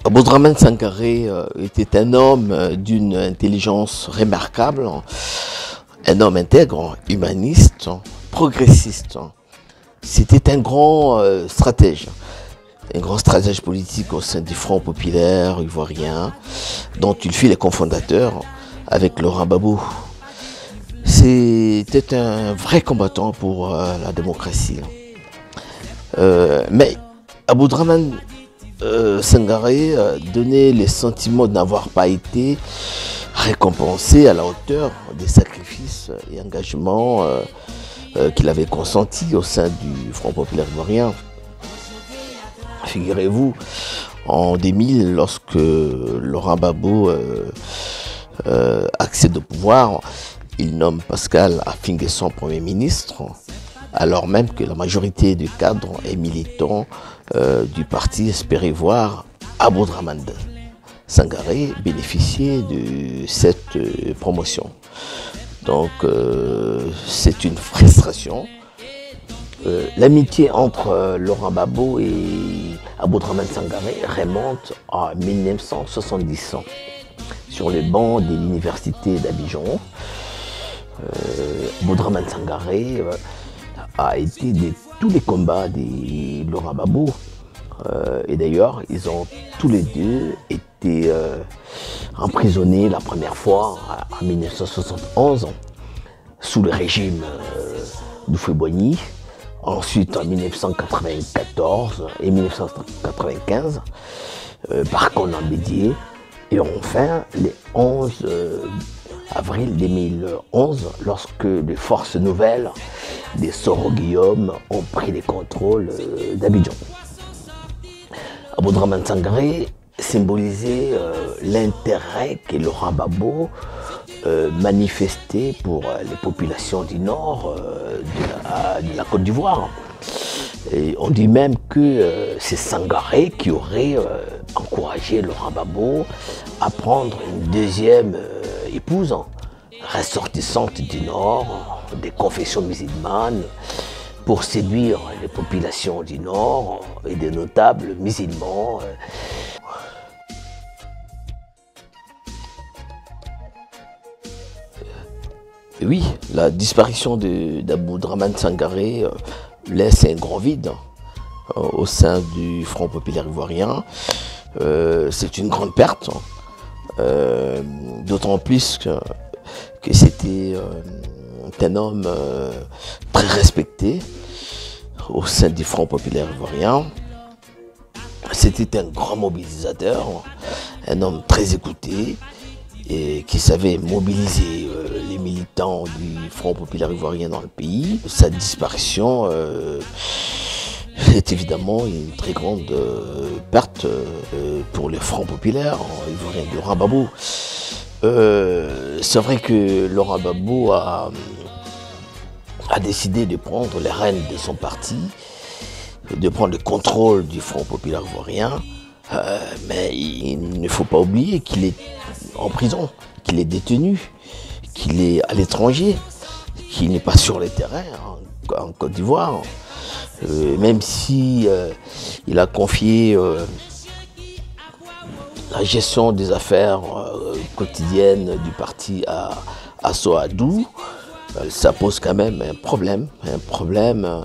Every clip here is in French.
Aboudraman Sangaré était un homme d'une intelligence remarquable, un homme intègre, humaniste, progressiste. C'était un grand stratège politique au sein du Front populaire ivoirien, dont il fut le cofondateur avec Laurent Gbagbo. C'était un vrai combattant pour la démocratie. Mais Aboudraman Sangaré donnait le sentiment de n'avoir pas été récompensé à la hauteur des sacrifices et engagements qu'il avait consentis au sein du Front populaire ivoirien. Figurez-vous, en 2000, lorsque Laurent Gbagbo accède au pouvoir, il nomme Pascal Affi-N'Guessan Premier ministre, alors même que la majorité des cadres et militants du parti espéraient voir Aboudraman Sangaré bénéficier de cette promotion. Donc c'est une frustration. L'amitié entre Laurent Gbagbo et Aboudraman Sangaré remonte à 1970 sur les bancs de l'université d'Abidjan. Aboudraman Sangaré a été de tous les combats de Laurent Gbagbo. Et d'ailleurs, ils ont tous les deux été emprisonnés la première fois en 1971 sous le régime d'Houphouët-Boigny. Ensuite, en 1994 et 1995, par Conan Bédié. Et enfin, le 11 avril 2011, lorsque les forces nouvelles des Soro-Guillaume ont pris le contrôle d'Abidjan. Aboudraman Sangaré symbolisait l'intérêt que Laurent Gbagbo manifestait pour les populations du nord de la Côte d'Ivoire. Et on dit même que c'est Sangaré qui aurait encouragé Laurent Gbagbo à prendre une deuxième épouse, ressortissante du nord, des confessions musulmanes, pour séduire les populations du nord et des notables musulmans. Et oui, la disparition d'Aboudraman Sangaré laisse un grand vide au sein du Front populaire ivoirien. C'est une grande perte, d'autant plus que c'était un homme très respecté au sein du Front populaire ivoirien. C'était un grand mobilisateur, un homme très écouté et qui savait mobiliser les militants du Front populaire ivoirien dans le pays. Sa disparition est évidemment une très grande perte pour le Front populaire ivoirien de Laurent Gbagbo. C'est vrai que Laurent Gbagbo a décidé de prendre les rênes de son parti, de prendre le contrôle du Front populaire ivoirien, mais il ne faut pas oublier qu'il est en prison, qu'il est détenu, qu'il est à l'étranger, qu'il n'est pas sur le terrain en Côte d'Ivoire, même si il a confié la gestion des affaires quotidiennes du parti à Soadou. Ça pose quand même un problème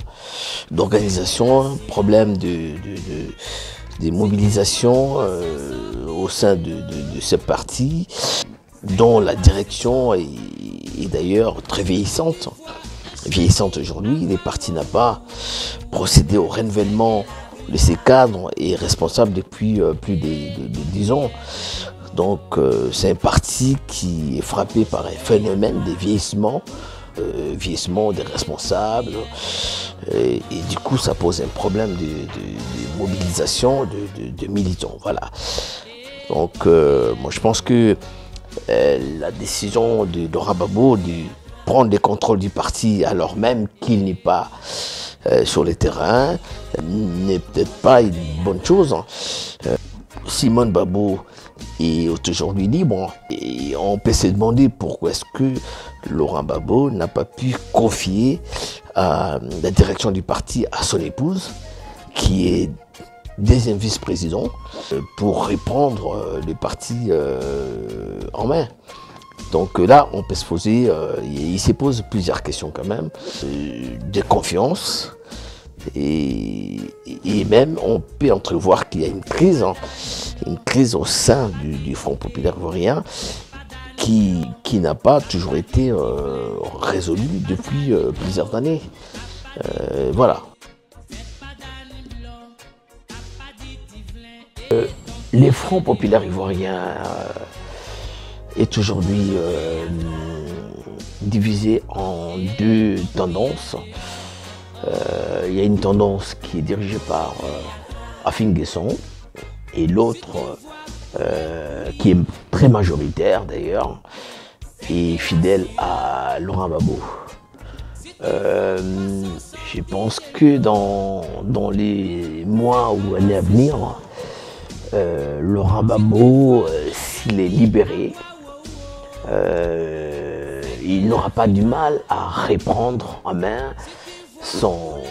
d'organisation, un problème de mobilisation au sein de ce parti, dont la direction est d'ailleurs très vieillissante. Vieillissante aujourd'hui, le parti n'a pas procédé au renouvellement de ses cadres et est responsable depuis plus de 10 ans. Donc c'est un parti qui est frappé par un phénomène de vieillissement des responsables et du coup ça pose un problème de mobilisation de militants. Voilà. Donc moi je pense que la décision de Laurent Gbagbo de prendre le contrôle du parti alors même qu'il n'est pas sur le terrain n'est peut-être pas une bonne chose. Simone Gbagbo est aujourd'hui libre et on peut se demander pourquoi est-ce que Laurent Gbagbo n'a pas pu confier la direction du parti à son épouse qui est deuxième vice-président pour reprendre le parti en main. Donc là, on peut se poser, il se pose plusieurs questions quand même, de confiance, et même on peut entrevoir qu'il y a une crise au sein du Front populaire ivoirien qui n'a pas toujours été résolue depuis plusieurs années. Voilà. Le Front populaire ivoirien est aujourd'hui divisé en deux tendances. Il y a une tendance qui est dirigée par Afin Guesson et l'autre qui est très majoritaire d'ailleurs et fidèle à Laurent Gbagbo. Je pense que dans les mois ou années à venir, Laurent Gbagbo, s'il est libéré, il n'aura pas du mal à reprendre en main son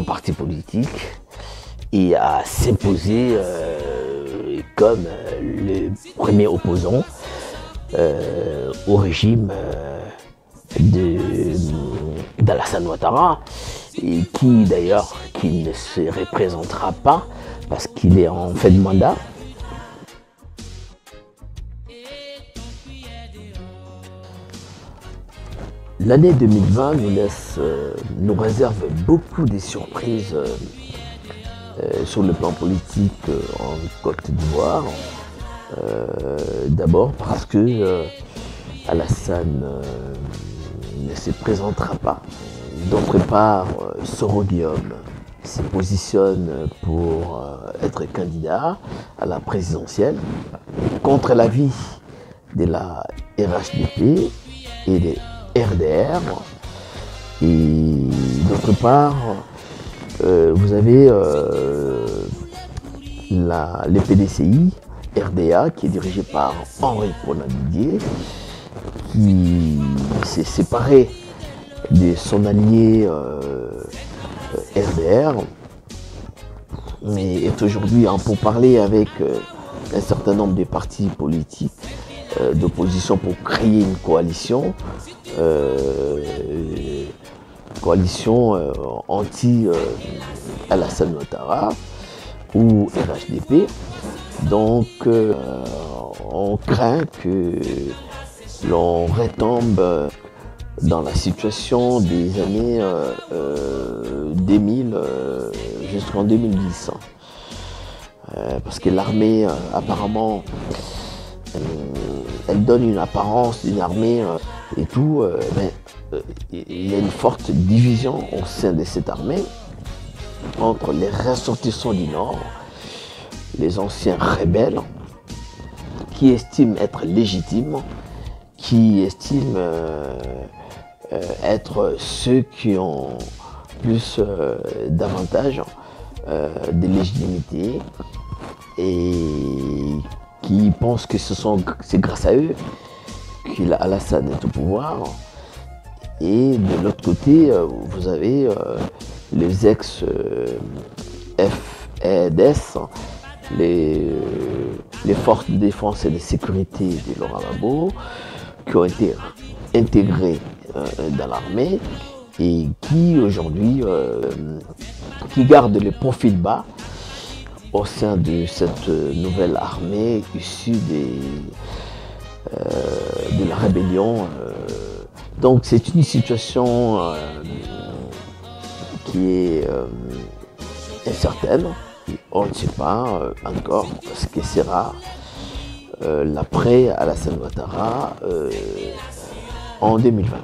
parti politique et à s'imposer comme le premier opposant au régime d'Alassane Ouattara, et qui d'ailleurs ne se représentera pas parce qu'il est en fin de mandat. L'année 2020 nous réserve beaucoup de surprises sur le plan politique en Côte d'Ivoire. D'abord parce que Alassane ne se présentera pas. D'autre part, Soro Guillaume se positionne pour être candidat à la présidentielle contre l'avis de la RHDP et des RDR. Et d'autre part, vous avez le PDCI RDA qui est dirigé par Henri Konan-Didier, qui s'est séparé de son allié RDR, mais est aujourd'hui en pourparlers avec un certain nombre de partis politiques d'opposition pour créer une coalition, anti-Alassane Ouattara ou RHDP. Donc on craint que l'on retombe dans la situation des années 2000 jusqu'en 2010. Parce que l'armée, apparemment, elle donne une apparence d'une armée et tout, mais il y a une forte division au sein de cette armée entre les ressortissants du Nord, les anciens rebelles, qui estiment être légitimes, qui estiment être ceux qui ont plus d'avantages de légitimité et qui pensent que c'est grâce à eux qu'Alassane est au pouvoir. Et de l'autre côté, vous avez les ex-FEDS, les forces de défense et de sécurité de Laurent Gbagbo, qui ont été intégrés dans l'armée et qui aujourd'hui qui gardent le profil bas au sein de cette nouvelle armée issue de la rébellion. Donc c'est une situation qui est incertaine. On ne sait pas encore ce que sera l'après Alassane Ouattara en 2020.